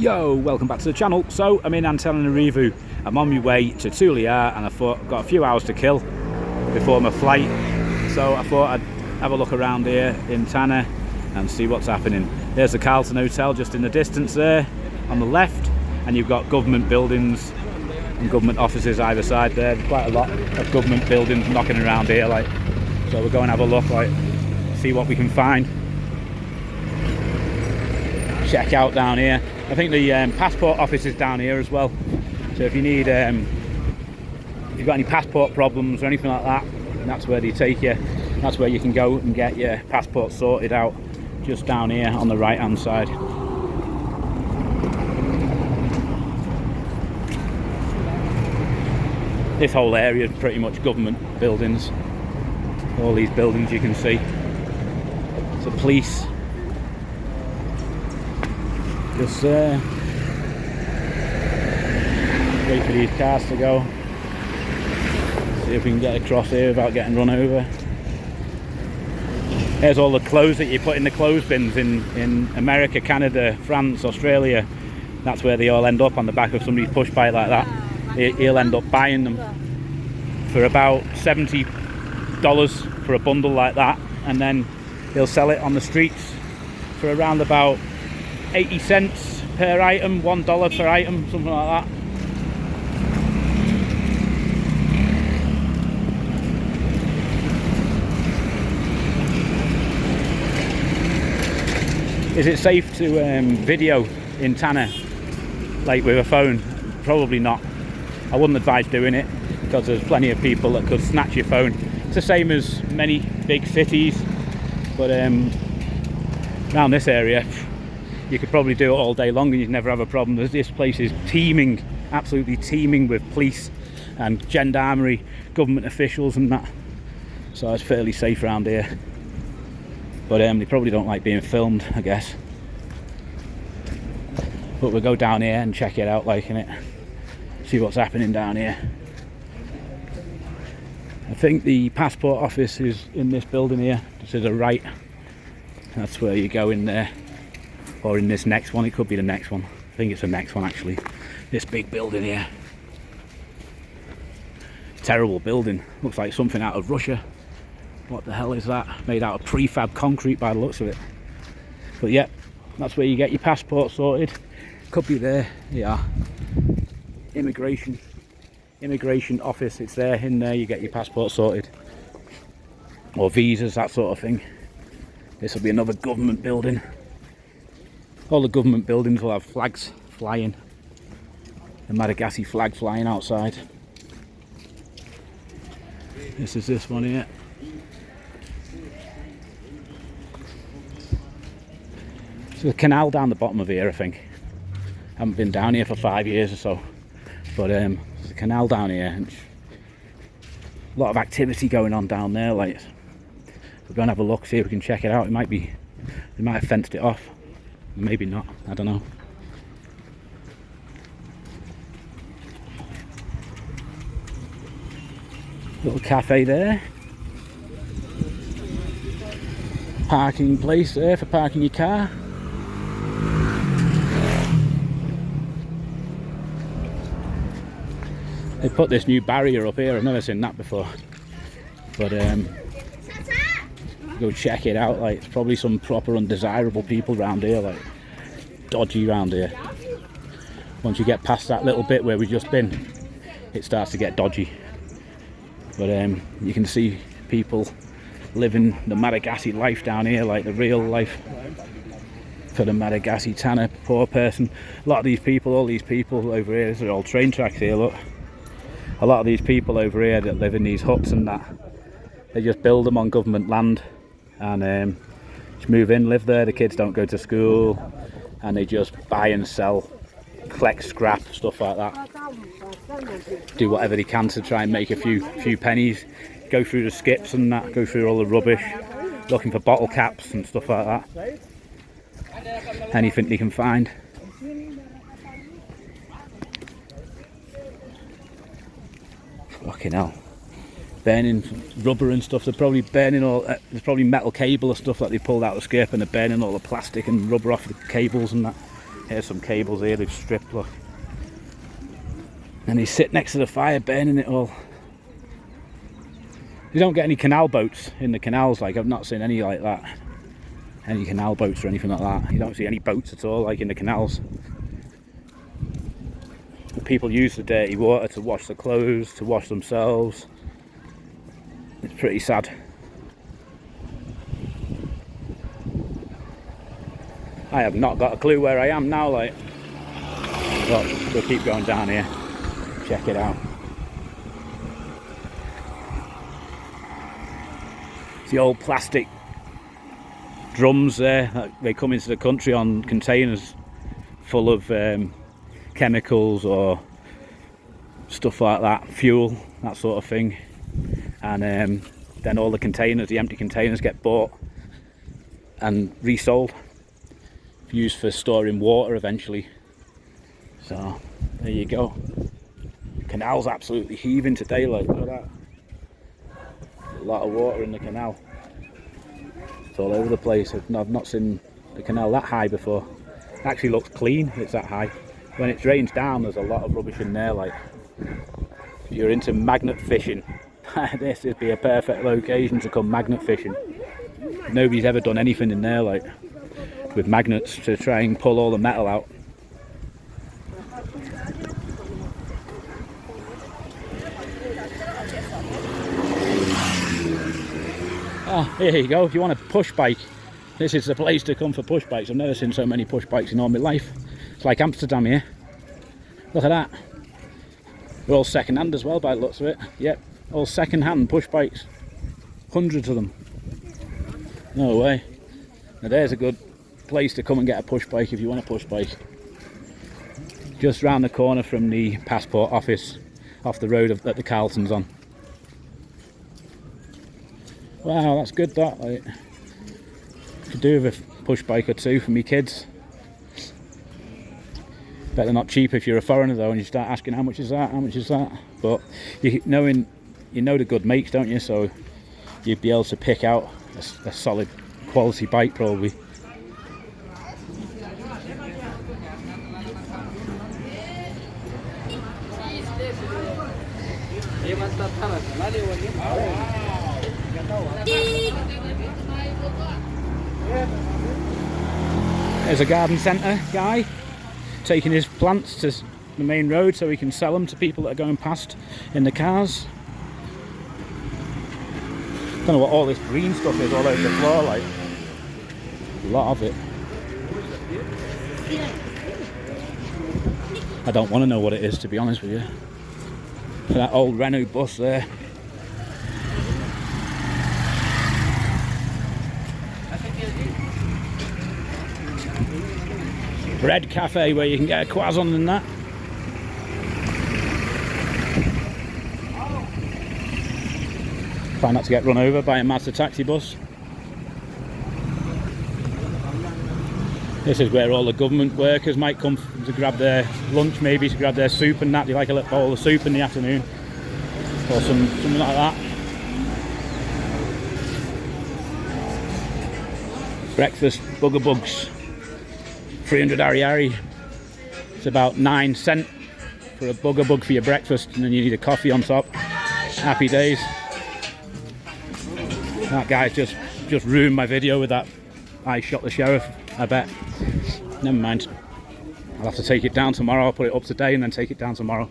Yo, welcome back to the channel. So I'm in Antananarivo. I'm on my way to Tulia and I thought I've got a few hours to kill before my flight. So I thought I'd have a look around here in Tana and see what's happening. There's the Carlton Hotel just in the distance there on the left, and you've got government buildings and government offices either side there. There's quite a lot of government buildings knocking around here, like, so we'll go and have a look, like, see what we can find. Check out down here. I think the passport office is down here as well. So if you need, if you've got any passport problems or anything like that, that's where they take you. That's where you can go and get your passport sorted out, just down here on the right hand side. This whole area is pretty much government buildings. All these buildings you can see. It's a police. Just wait for these cars to go. See if we can get across here without getting run over. There's all the clothes that you put in the clothes bins in America, Canada, France, Australia. That's where they all end up, on the back of somebody's push bike like that. He'll end up buying them for about $70 for a bundle like that, and then he'll sell it on the streets for around about 80 cents per item, $1 per item, something like that. Is it safe to video in Tana, like with a phone? Probably not. I wouldn't advise doing it, because there's plenty of people that could snatch your phone. It's the same as many big cities, but around this area you could probably do it all day long and you'd never have a problem. This place is teeming, absolutely teeming with police and gendarmerie, government officials and that. So it's fairly safe around here. But they probably don't like being filmed, I guess. But we'll go down here and check it out, like, innit? See what's happening down here. I think the passport office is in this building here, to the right. That's where you go in there. Or in this next one, it could be the next one. I think it's the next one actually. This big building here. Terrible building. Looks like something out of Russia. What the hell is that? Made out of prefab concrete by the looks of it. But yeah, that's where you get your passport sorted. Could be there. Yeah. Immigration office. It's there. In there you get your passport sorted. Or visas, that sort of thing. This will be another government building. All the government buildings will have flags flying. The Madagascar flag flying outside. This is this one here. There's a canal down the bottom of here, I think. I haven't been down here for 5 years or so. But there's a canal down here. And a lot of activity going on down there. Like, we're going to have a look, see if we can check it out. It might be, they might have fenced it off. Maybe not, I don't know. Little cafe there. Parking place there for parking your car. They put this new barrier up here, I've never seen that before. But go check it out, like, it's probably some proper undesirable people around here, like, dodgy around here. Once you get past that little bit where we've just been, it starts to get dodgy. But you can see people living the Madagascar life down here, like the real life for the Madagascar Tana poor person. A lot of these people, all these people over here, these are all train tracks here, look. A lot of these people over here that live in these huts and that, they just build them on government land and just move in, live there. The kids don't go to school and they just buy and sell, collect scrap, stuff like that. Do whatever they can to try and make a few pennies. Go through the skips and that, go through all the rubbish, looking for bottle caps and stuff like that. Anything they can find. Fucking hell. Burning rubber and stuff. They're probably burning all, there's probably metal cable or stuff that they pulled out of the skip, and they're burning all the plastic and rubber off the cables and that. Here's some cables here they've stripped, look. And he's sitting next to the fire burning it all. You don't get any canal boats in the canals, like I've not seen any like that. Any canal boats or anything like that. You don't see any boats at all like in the canals. People use the dirty water to wash their clothes, to wash themselves. It's pretty sad. I have not got a clue where I am now, like. But we'll keep going down here. Check it out. It's the old plastic drums there. They come into the country on containers full of chemicals or stuff like that, fuel, that sort of thing. And then all the containers, the empty containers, get bought and resold, used for storing water eventually. So there you go. Canal's absolutely heaving today, like, look at that. A lot of water in the canal. It's all over the place. I've not seen the canal that high before. It actually looks clean, it's that high. When it drains down, there's a lot of rubbish in there, like. If you're into magnet fishing, this would be a perfect location to come magnet fishing. Nobody's ever done anything in there, like, with magnets to try and pull all the metal out. Oh, here you go. If you want a push bike, this is the place to come for push bikes. I've never seen so many push bikes in all my life. It's like Amsterdam here. Look at that. They're all second hand as well by the looks of it. Yep, all second hand push bikes. Hundreds of them. No way. Now there's a good place to come and get a push bike if you want a push bike. Just round the corner from the passport office, off the road that the Carlton's on. Wow, that's good, that. Like, could do with a push bike or two for me kids. Bet they're not cheap if you're a foreigner though, and you start asking how much is that, how much is that. But you know the good makes, don't you? So you'd be able to pick out a solid quality bike probably. There's a garden centre guy taking his plants to the main road so he can sell them to people that are going past in the cars. Don't know what all this green stuff is all over the floor, like. A lot of it. I don't want to know what it is, to be honest with you. That old Renault bus there. Bread cafe where you can get a croissant and that. Try not to get run over by a Mazda taxi bus. This is where all the government workers might come to grab their lunch, maybe to grab their soup and that. They like a little bowl of soup in the afternoon or something like that. Breakfast bugger bugs. 300 Ari. It's about 9 cents for a bugger bug for your breakfast, and then you need a coffee on top. Happy days. That guy's just ruined my video with that I shot the sheriff, I bet. Never mind. I'll have to take it down tomorrow. I'll put it up today and then take it down tomorrow.